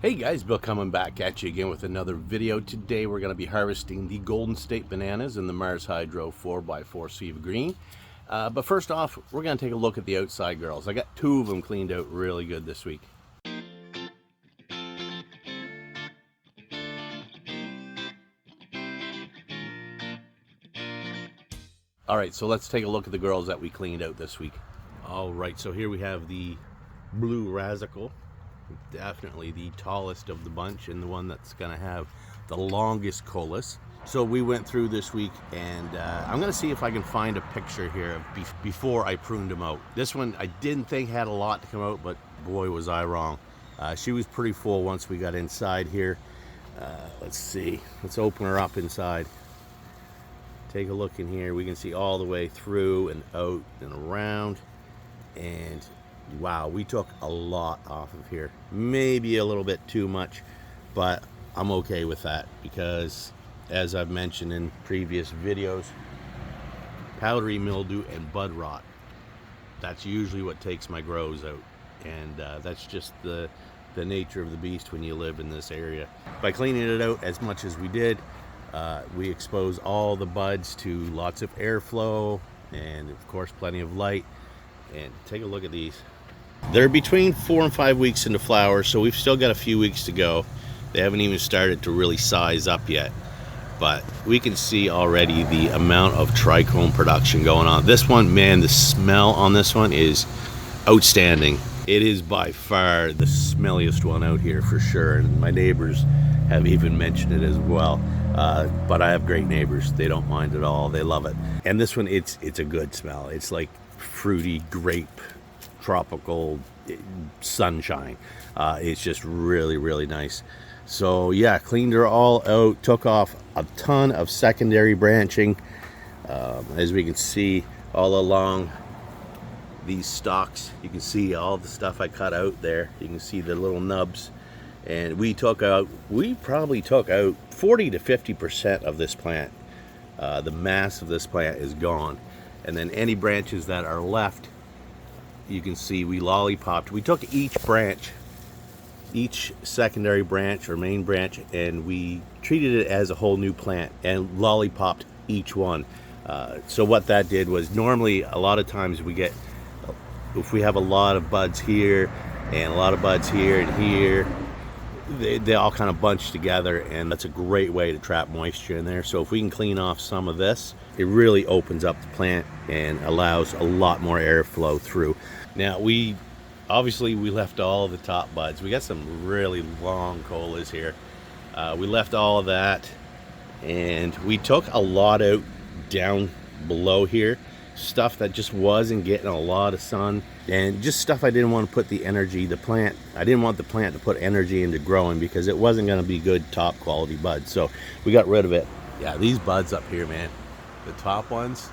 Hey guys, Bill coming back at you again with another video. Today we're going to be harvesting the Condensate bananas in the Mars Hydro 4x4 Sea of Green. But first off, we're going to take a look at the outside girls. I got two of them cleaned out really good this week. Alright, so let's take a look at the girls that we cleaned out this week. Alright, so here we have the blue Razzical. Definitely the tallest of the bunch and the one that's gonna have the longest colas. So we went through this week, and I'm gonna see if I can find a picture here of before I pruned them out. This one I didn't think had a lot to come out, but boy was I wrong. She was pretty full once we got inside here. Let's see, let's open her up inside. Take a look in here. We can see all the way through and out and around, and wow, we took a lot off of here. Maybe a little bit too much, but I'm okay with that because, as I've mentioned in previous videos, powdery mildew and bud rot, that's usually what takes my grows out, and that's just the nature of the beast when you live in this area. By cleaning it out as much as we did, we expose all the buds to lots of airflow and of course plenty of light. And take a look at these. They're between 4 and 5 weeks into flower, so we've still got a few weeks to go. They haven't even started to really size up yet, but we can see already the amount of trichome production going on. This one, man, the smell on this one is outstanding. It is by far the smelliest one out here for sure, and my neighbors have even mentioned it as well. But I have great neighbors. They don't mind at all. They love it. And this one, it's a good smell. It's like fruity grape, tropical sunshine. It's just really nice. So yeah, cleaned her all out, took off a ton of secondary branching, as we can see all along these stalks. You can see all the stuff I cut out there. You can see the little nubs, and we probably took out 40 to 50% of this plant. The mass of this plant is gone, and then any branches that are left, you can see we lollipopped. We took each branch, each secondary branch or main branch, and we treated it as a whole new plant and lollipopped each one. So what that did was, normally a lot of times we get, if we have a lot of buds here and a lot of buds here and here, they all kind of bunch together, and that's a great way to trap moisture in there. So if we can clean off some of this, it really opens up the plant and allows a lot more airflow through. Now we left all of the top buds. We got some really long colas here. We left all of that, and we took a lot out down below here. Stuff that just wasn't getting a lot of sun, and just stuff I didn't want to put the energy, I didn't want the plant to put energy into growing because it wasn't going to be good top quality buds. So we got rid of it. Yeah, these buds up here, man, the top ones,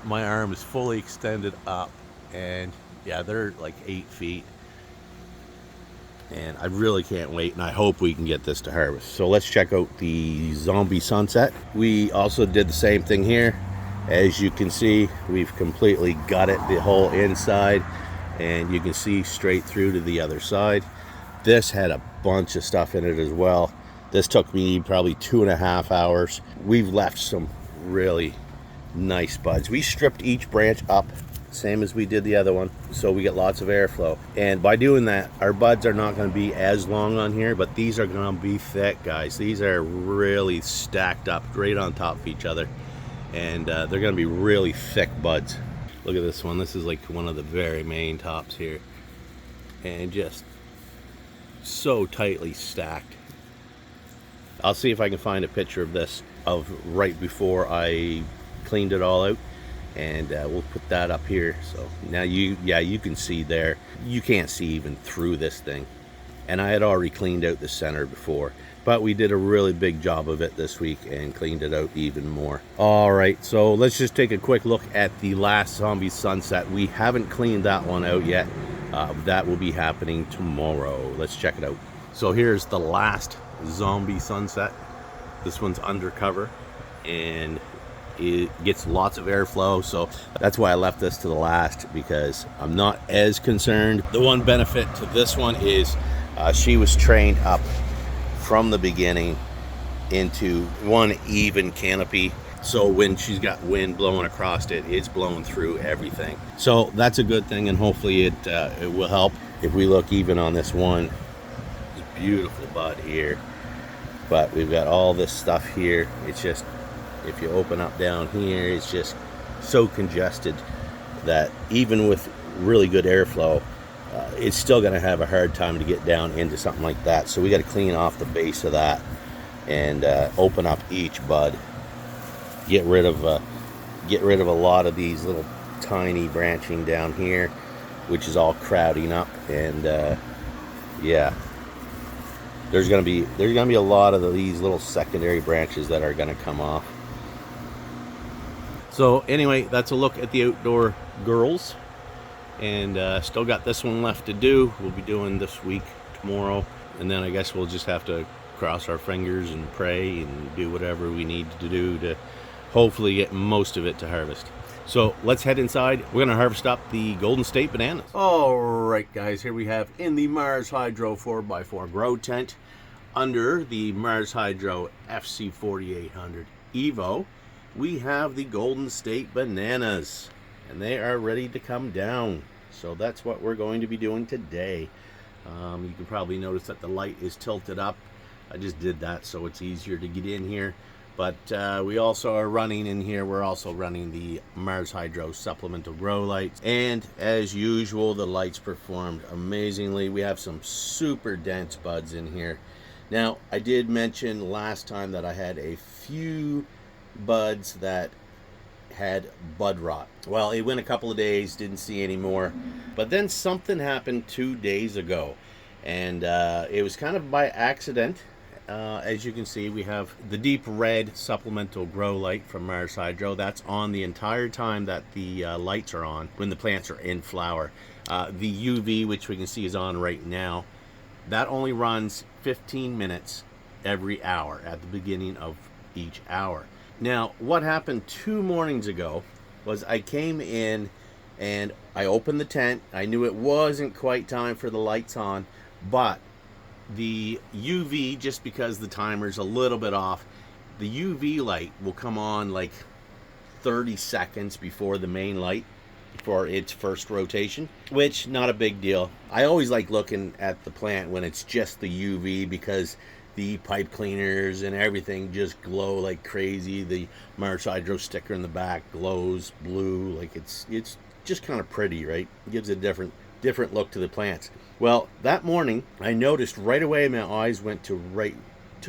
my arm is fully extended up, and yeah, they're like 8 feet, and I really can't wait, and I hope we can get this to harvest. So let's check out the Zombie Sunset. We also did the same thing here. As you can see, we've completely gutted the whole inside, and you can see straight through to the other side. This had a bunch of stuff in it as well. This took me probably 2.5 hours. We've left some really nice buds. We stripped each branch up, same as we did the other one, so we get lots of airflow. And by doing that, our buds are not going to be as long on here, but these are going to be thick, guys. These are really stacked up right on top of each other, and they're going to be really thick buds. Look at this one. This is like one of the very main tops here, and just so tightly stacked. I'll see if I can find a picture of this of right before I cleaned it all out, and we'll put that up here. So now you can see there. You can't see even through this thing, and I had already cleaned out the center before, but we did a really big job of it this week and cleaned it out even more. All right, so let's just take a quick look at the last Zombie Sunset. We haven't cleaned that one out yet. That will be happening tomorrow. Let's check it out. So here's the last Zombie Sunset. This one's undercover, and gets lots of airflow, so that's why I left this to the last, because I'm not as concerned. The one benefit to this one is she was trained up from the beginning into one even canopy, so when she's got wind blowing across it, it's blowing through everything. So that's a good thing, and hopefully it will help. If we look even on this one beautiful bud here, but we've got all this stuff here. It's just, if you open up down here, it's just so congested that even with really good airflow, it's still going to have a hard time to get down into something like that. So we got to clean off the base of that and open up each bud. Get rid of a lot of these little tiny branching down here, which is all crowding up, and yeah, there's gonna be a lot of these little secondary branches that are gonna come off. So anyway, that's a look at the outdoor girls, and still got this one left to do. We'll be doing this week tomorrow, and then I guess we'll just have to cross our fingers and pray and do whatever we need to do to hopefully get most of it to harvest. So let's head inside. We're gonna harvest up the Golden State bananas. All right, guys, here we have in the Mars Hydro 4x4 grow tent under the Mars Hydro FC 4800 Evo, we have the Golden State bananas, and they are ready to come down. So that's what we're going to be doing today. You can probably notice that the light is tilted up. I just did that so it's easier to get in here. But we also are running in here, we're also running the Mars Hydro supplemental grow lights. And as usual, the lights performed amazingly. We have some super dense buds in here. Now, I did mention last time that I had a few buds that had bud rot. Well, it went a couple of days, didn't see any more. But then something happened 2 days ago. And it was kind of by accident. As you can see, we have the deep red supplemental grow light from Mars Hydro. That's on the entire time that the lights are on, when the plants are in flower. The UV, which we can see is on right now, that only runs 15 minutes every hour at the beginning of each hour. Now, what happened 2 mornings ago was I came in and I opened the tent. I knew it wasn't quite time for the lights on, but the UV, just because the timer's a little bit off, the UV light will come on like 30 seconds before the main light for its first rotation, which not a big deal. I always like looking at the plant when it's just the UV, because the pipe cleaners and everything just glow like crazy. The Mars Hydro sticker in the back glows blue, like it's just kind of pretty, right? It gives a different look to the plants. Well, that morning I noticed right away my eyes went to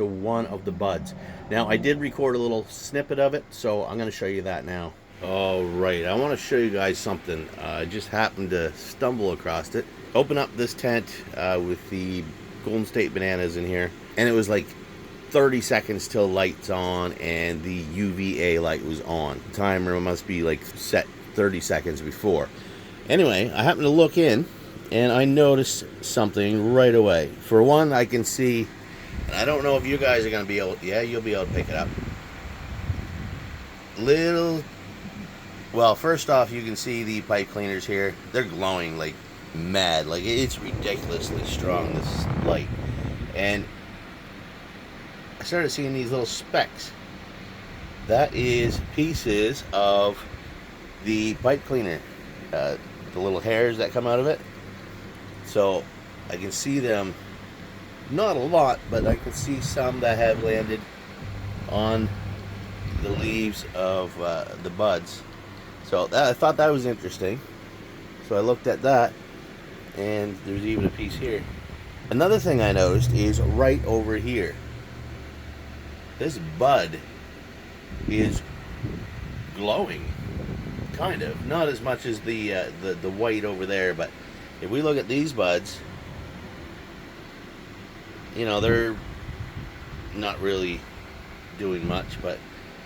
one of the buds. Now, I did record a little snippet of it, so I'm going to show you that now. All right, I want to show you guys something. I just happened to stumble across it. Open up this tent with the Golden State bananas in here, and it was like 30 seconds till lights on and the UVA light was on. The timer must be like set 30 seconds before. Anyway, I happened to look in and I noticed something right away. For one, I can see, and I don't know if you guys are going to be able, yeah, you'll be able to pick it up. Well, first off, you can see the pipe cleaners here. They're glowing like mad. Like, it's ridiculously strong, this light. And I started seeing these little specks. That is pieces of the pipe cleaner. The little hairs that come out of it. So I can see them, not a lot, but I can see some that have landed on the leaves of the buds. So I thought that was interesting. So I looked at that, and there's even a piece here. Another thing I noticed is right over here. This bud is glowing, kind of. Not as much as the white over there, but if we look at these buds, you know, they're not really doing much, but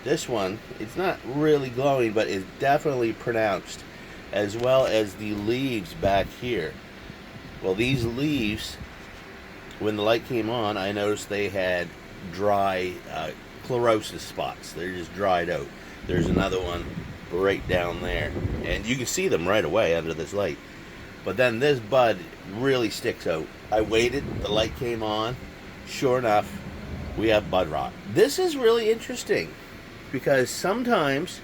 this one, it's not really glowing, but it's definitely pronounced, as well as the leaves back here. Well, these leaves, when the light came on, I noticed they had dry, sclerosis spots. They're just dried out. There's another one right down there, and you can see them right away under this light. But then this bud really sticks out. I waited, the light came on. Sure enough, we have bud rot. This is really interesting because sometimes,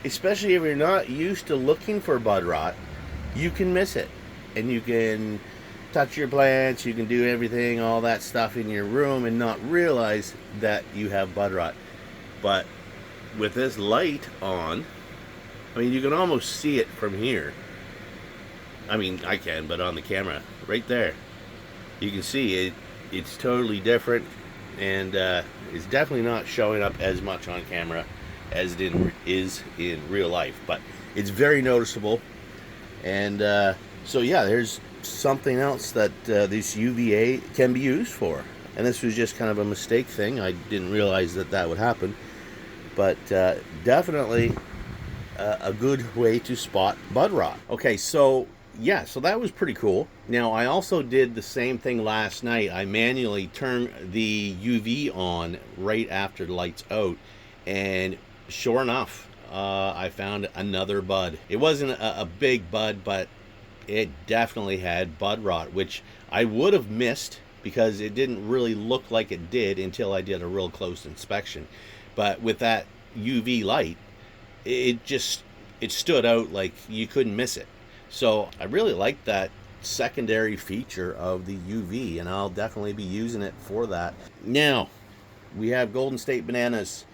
especially if you're not used to looking for bud rot, you can miss it. And you can touch your plants, you can do everything, all that stuff in your room and not realize that you have bud rot. But with this light on, I mean, you can almost see it from here. I mean, I can, but on the camera, right there, you can see it. It's totally different, and it's definitely not showing up as much on camera as it is in real life. But it's very noticeable, and so yeah, there's something else that this UVA can be used for. And this was just kind of a mistake thing. I didn't realize that that would happen, but definitely a good way to spot bud rot. Okay, so yeah, so that was pretty cool. Now, I also did the same thing last night. I manually turned the UV on right after the light's out, and sure enough, I found another bud. It wasn't a big bud, but it definitely had bud rot, which I would have missed because it didn't really look like it did until I did a real close inspection. But with that UV light, it stood out like you couldn't miss it. So I really like that secondary feature of the UV, and I'll definitely be using it for that. Now, we have Golden State bananas.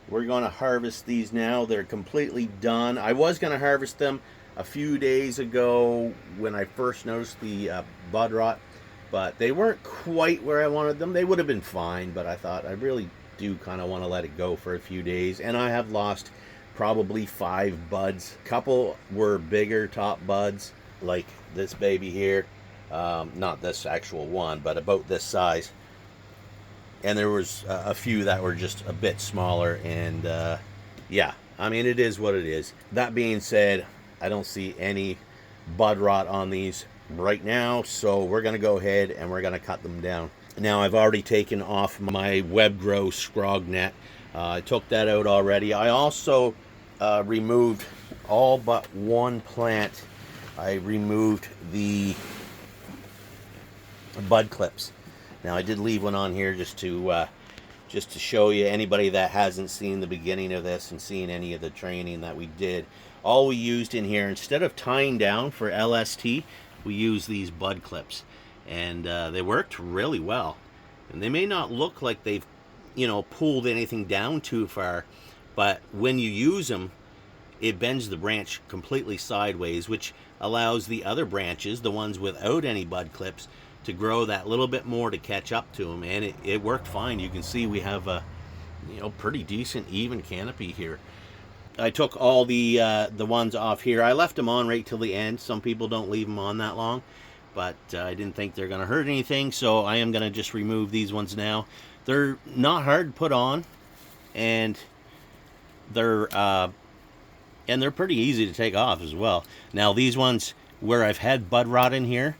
We're going to harvest these now. They're completely done. I was going to harvest them a few days ago when I first noticed the bud rot, but they weren't quite where I wanted them. They would have been fine, but I thought I really do kind of want to let it go for a few days, and I have lost probably 5 buds. A couple were bigger top buds, like this baby here. Not this actual one, but about this size. And there was a few that were just a bit smaller, and yeah, I mean, it is what it is. That being said, I don't see any bud rot on these right now, so we're going to go ahead and we're going to cut them down. Now, I've already taken off my web grow scrog net. I took that out already. I also removed all but one plant. I removed the bud clips. Now, I did leave one on here just to show you, anybody that hasn't seen the beginning of this and seen any of the training that we did. All we used in here, instead of tying down for LST, we used these bud clips, and they worked really well. And they may not look like they've, pulled anything down too far, but when you use them, it bends the branch completely sideways, which allows the other branches, the ones without any bud clips, to grow that little bit more to catch up to them. And it worked fine. You can see we have a pretty decent even canopy here. I took all the ones off here. I left them on right till the end. Some people don't leave them on that long, but I didn't think they're going to hurt anything, so I am going to just remove these ones now. They're not hard to put on, and they're pretty easy to take off as well. Now, these ones where I've had bud rot in here,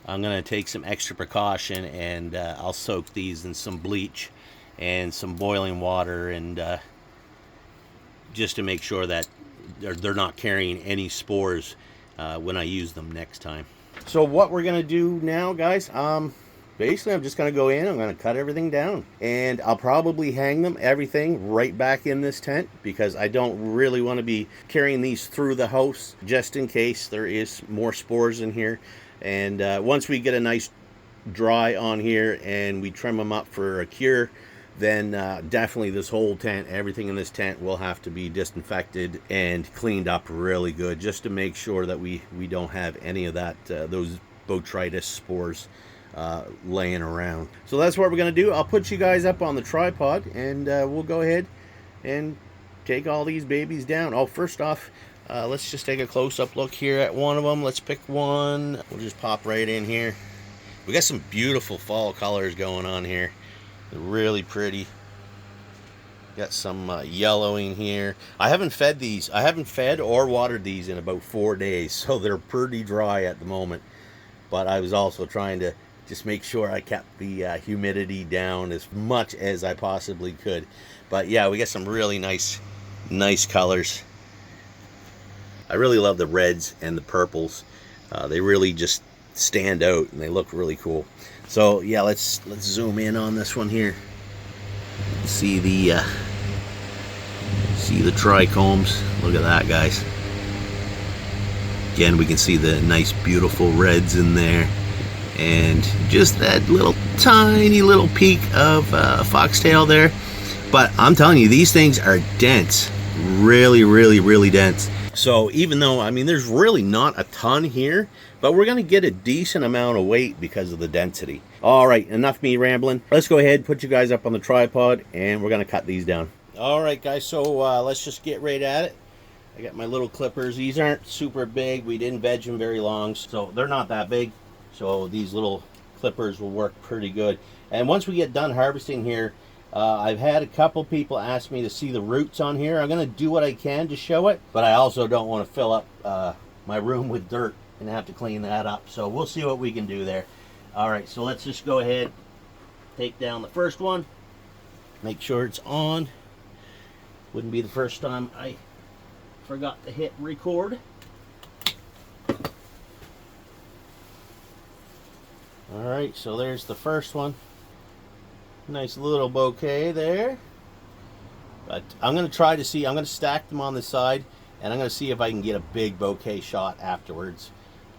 I'm going to take some extra precaution, and I'll soak these in some bleach and some boiling water, and just to make sure that they're not carrying any spores when I use them next time. So what we're going to do now, guys, basically I'm just going to go in, I'm going to cut everything down, and I'll probably hang everything right back in this tent, because I don't really want to be carrying these through the house, just in case there is more spores in here. And once we get a nice dry on here and we trim them up for a cure, then definitely this whole tent, everything in this tent will have to be disinfected and cleaned up really good, just to make sure that we don't have any of that, those botrytis spores laying around. So that's what we're going to do. I'll put you guys up on the tripod, and we'll go ahead and take all these babies down. Oh, first off, let's just take a close-up look here at one of them. Let's pick one. We'll just pop right in here. We got some beautiful fall colors going on here. They're really pretty. Got some yellowing here. I haven't fed these. I haven't fed or watered these in about 4 days, so they're pretty dry at the moment. But I was also trying to Just make sure I kept the humidity down as much as I possibly could. But yeah, we got some really nice colors. I really love the reds and the purples. They really just stand out and they look really cool. So yeah, let's zoom in on this one here. See the trichomes. Look at that, guys. Again, we can see the nice beautiful reds in there, and just that little tiny little peak of foxtail there. But I'm telling you, these things are dense, really dense. So even though, I mean, there's really not a ton here, but we're gonna get a decent amount of weight because of the density. All right, enough me rambling. Let's go ahead, put you guys up on the tripod, and we're gonna cut these down. All right, guys, so let's just get right at it. I got my little clippers. These aren't super big. We didn't veg them very long, so they're not that big. So these little clippers will work pretty good. And once we get done harvesting here, I've had a couple people ask me to see the roots on here. I'm going to do what I can to show it, but I also don't want to fill up my room with dirt and have to clean that up. So we'll see what we can do there. All right, so let's just go ahead, take down the first one, make sure it's on. Wouldn't be the first time I forgot to hit record. All right, so there's the first one. Nice little bouquet there. But I'm going to try to see, I'm going to stack them on the side, and I'm going to see if I can get a big bouquet shot afterwards.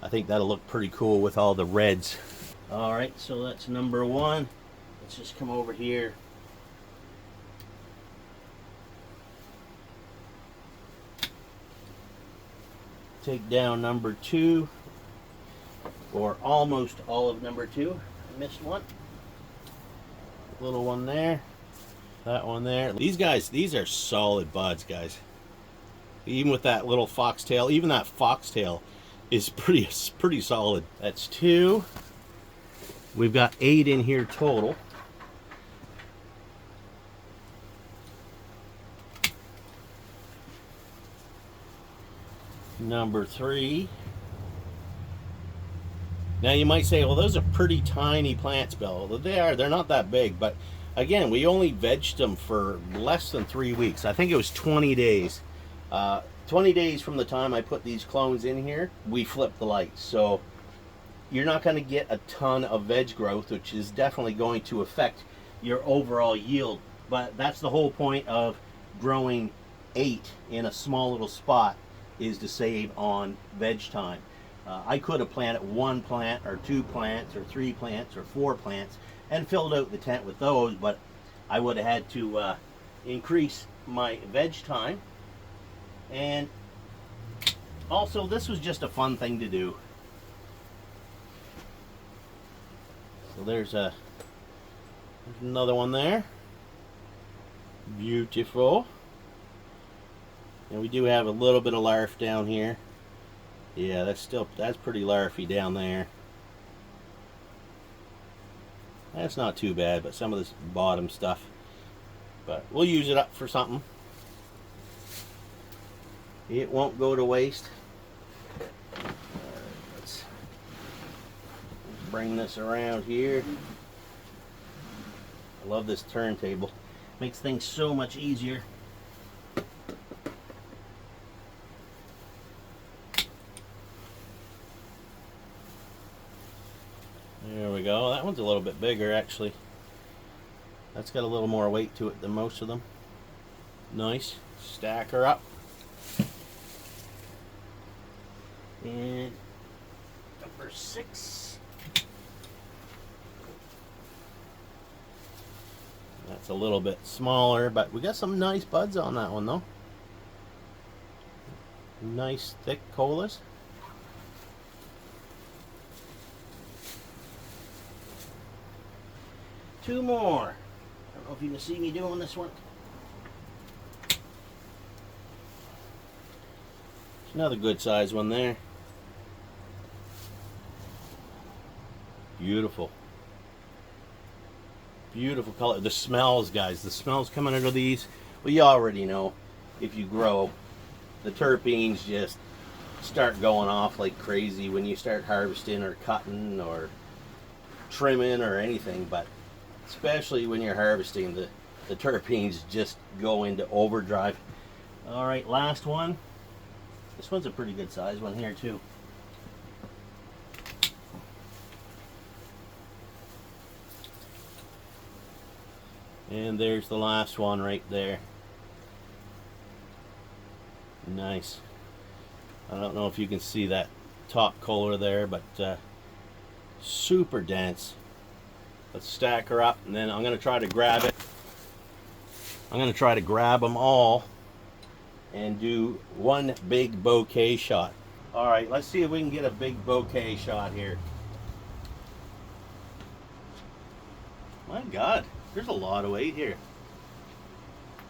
I think that'll look pretty cool with all the reds. All right, so that's number one. Let's just come over here. Take down number two, or almost all of number two. I missed one. Little one there, that one there. These guys, these are solid buds, guys. Even with that little foxtail, even that foxtail is pretty solid. That's two. We've got 8 in here total. Number 3. Now you might say, well, those are pretty tiny plants, Bill. They are. They're not that big, but again, we only vegged them for less than 3 weeks. I think it was 20 days. 20 days from the time I put these clones in here, we flipped the lights. So you're not going to get a ton of veg growth, which is definitely going to affect your overall yield. But that's the whole point of growing 8 in a small little spot, is to save on veg time. I could have planted 1 plant or 2 plants or 3 plants or 4 plants and filled out the tent with those, but I would have had to increase my veg time. And also, this was just a fun thing to do. So there's another one there. Beautiful. And we do have a little bit of larf down here. Yeah, that's pretty larfy down there. That's not too bad, but some of this bottom stuff. But we'll use it up for something. It won't go to waste. Let's bring this around here. I love this turntable. Makes things so much easier. There we go. That one's a little bit bigger, actually. That's got a little more weight to it than most of them. Nice. Stack her up. And number 6. That's a little bit smaller, but we got some nice buds on that one, though. Nice thick colas. Two more. I don't know if you can see me doing this one. There's another good size one there. Beautiful. Beautiful color. The smells, guys. The smells coming out of these. Well, you already know, if you grow, the terpenes just start going off like crazy when you start harvesting or cutting or trimming or anything, but especially when you're harvesting, the terpenes just go into overdrive. All right, last one. This one's a pretty good size one here too. And there's the last one right there. Nice. I don't know if you can see that top color there, but super dense. Let's stack her up, and then I'm going to try to grab it. I'm going to try to grab them all and do one big bouquet shot. All right, let's see if we can get a big bouquet shot here. My God, there's a lot of weight here.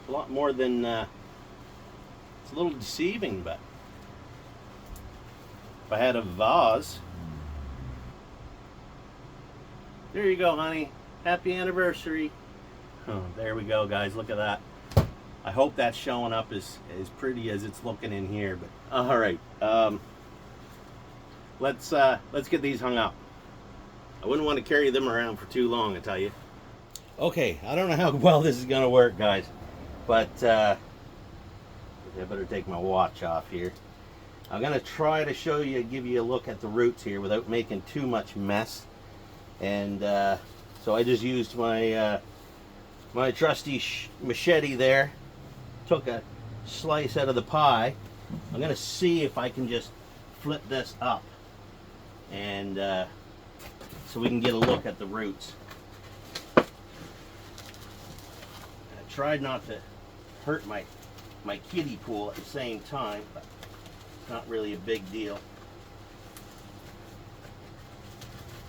A lot more than, it's a little deceiving, but if I had a vase. There you go, honey. Happy anniversary. Oh, there we go, guys. Look at that. I hope that's showing up as pretty as it's looking in here. But all right, let's get these hung up. I wouldn't want to carry them around for too long, I tell you. Okay, I don't know how well this is gonna work, guys, but I better take my watch off here. I'm gonna try to show you, give you a look at the roots here without making too much mess. And so I just used my my trusty machete there, took a slice out of the pie. I'm gonna see if I can just flip this up, and so we can get a look at the roots. I tried not to hurt my kiddie pool at the same time, but it's not really a big deal.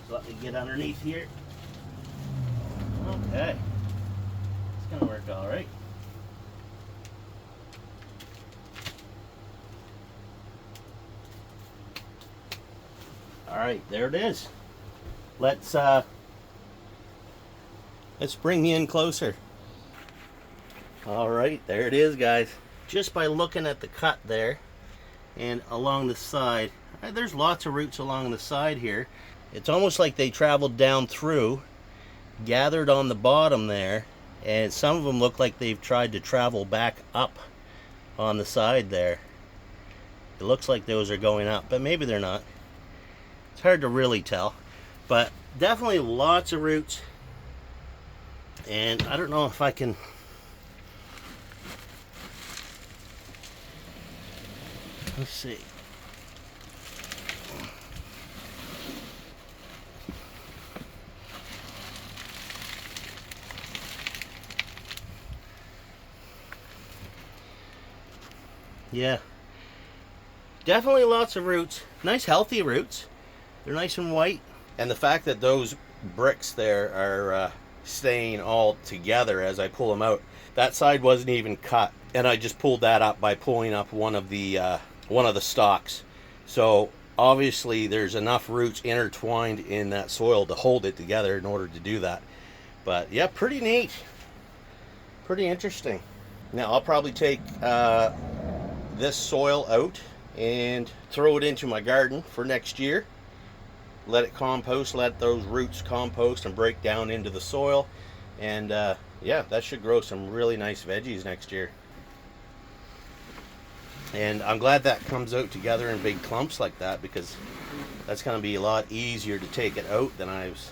Let me get underneath here. Okay, it's gonna work all right. All right, there it is. Let's bring you in closer. All right, there it is, guys. Just by looking at the cut there and along the side, there's lots of roots along the side here. It's almost like they traveled down through, gathered on the bottom there, and some of them look like they've tried to travel back up on the side there. It looks like those are going up, but maybe they're not. It's hard to really tell, but definitely lots of roots. And I don't know if I can... Let's see. Yeah, definitely lots of roots. Nice healthy roots. They're nice and white. And the fact that those bricks there are staying all together as I pull them out. That side wasn't even cut, and I just pulled that up by pulling up one of the stalks. So obviously there's enough roots intertwined in that soil to hold it together in order to do that. But yeah, pretty neat. Pretty interesting. Now I'll probably take this soil out and throw it into my garden for next year. Let it compost, let those roots compost and break down into the soil, and yeah, that should grow some really nice veggies next year. And I'm glad that comes out together in big clumps like that, because that's going to be a lot easier to take it out than I was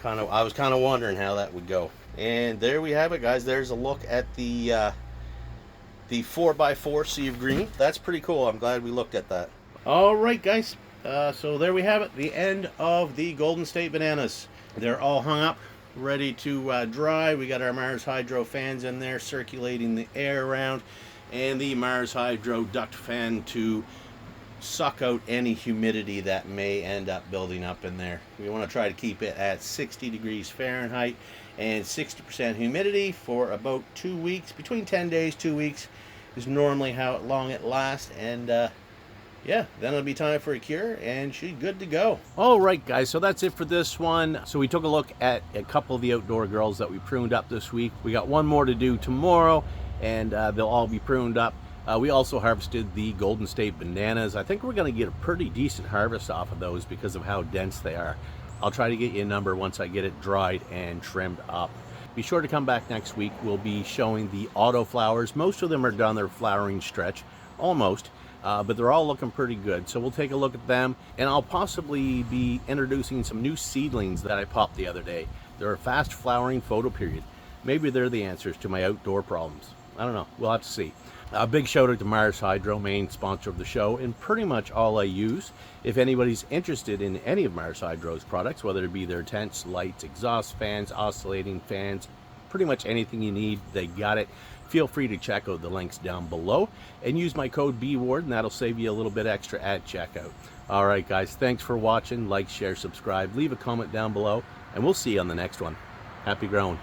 kind of wondering how that would go. And there we have it, guys. There's a look at the 4x4 Sea of Green. That's pretty cool. I'm glad we looked at that. All right, guys. So there we have it. The end of the Golden State bananas. They're all hung up, ready to dry. We got our Mars Hydro fans in there circulating the air around, and the Mars Hydro duct fan to suck out any humidity that may end up building up in there. We want to try to keep it at 60 degrees Fahrenheit and 60% humidity for about 2 weeks. Between 10 days, 2 weeks is normally how long it lasts. And yeah, then it'll be time for a cure and she's good to go. All right, guys, so that's it for this one. So we took a look at a couple of the outdoor girls that we pruned up this week. We got one more to do tomorrow, and they'll all be pruned up. We also harvested the Golden State bananas. I think we're going to get a pretty decent harvest off of those because of how dense they are. I'll try to get you a number once I get it dried and trimmed up. Be sure to come back next week. We'll be showing the auto flowers. Most of them are done their flowering stretch, almost, but they're all looking pretty good. So we'll take a look at them, and I'll possibly be introducing some new seedlings that I popped the other day. They're a fast flowering photoperiod. Maybe they're the answers to my outdoor problems. I don't know. We'll have to see. A big shout out to Mars Hydro, main sponsor of the show, and pretty much all I use. If anybody's interested in any of Mars Hydro's products, whether it be their tents, lights, exhaust fans, oscillating fans, pretty much anything you need, they got it. Feel free to check out the links down below and use my code BWARD, and that'll save you a little bit extra at checkout. All right, guys, thanks for watching. Like, share, subscribe, leave a comment down below, and we'll see you on the next one. Happy growing.